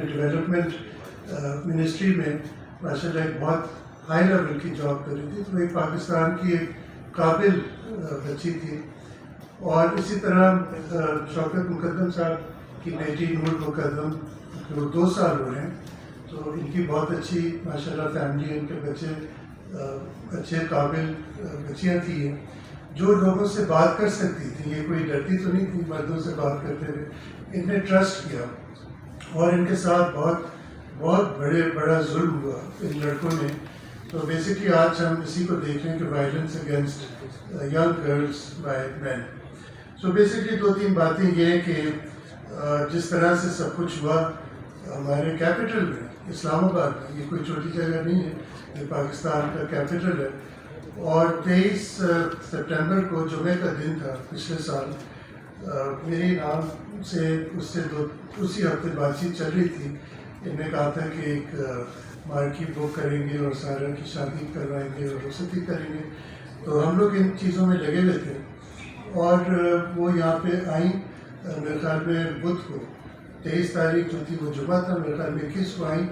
Development ministry میں ماشاءاللہ ایک بہت ہائی لیول کی جاب کر رہی تھی، تو ایک پاکستان کی ایک قابل بچی تھی. اور اسی طرح شوکت مقدم صاحب کی بیٹی نور مقدم جو 2 سال ہو رہے ہیں، تو ان کی بہت اچھی ماشاءاللہ فیملی ہے، ان کے بچے اچھے قابل بچیاں تھیں جو لوگوں سے بات کر سکتی تھیں. یہ کوئی ڈرتی تو نہیں تھی مردوں سے بات کرتے ہوئے. ان نے ٹرسٹ کیا اور ان کے ساتھ بہت بڑا ظلم ہوا ان لڑکوں نے. تو بیسکلی آج ہم اسی کو دیکھ رہے ہیں کہ violence against young girls by men. So basically 2-3 باتیں یہ ہیں کہ جس طرح سے سب کچھ ہوا ہمارے کیپٹل میں اسلام آباد میں، یہ کوئی چھوٹی جگہ نہیں ہے، یہ پاکستان کا کیپٹل ہے. اور 23 سپٹمبر کو جمعہ کا دن تھا پچھلے سال. میری نام سے اسی ہفتے بات چیت چل رہی تھی. ان نے کہا تھا کہ ایک مارکی بک کریں گے اور سارا کی شادی کروائیں گے اور رخصتی کریں گے. تو ہم لوگ ان چیزوں میں لگے ہوئے تھے اور وہ یہاں پہ آئیں. میرے خیال میں بدھ کو 23 تاریخ جو تھی وہ جمعہ تھا، میرے خیال میں 21 کو آئیں.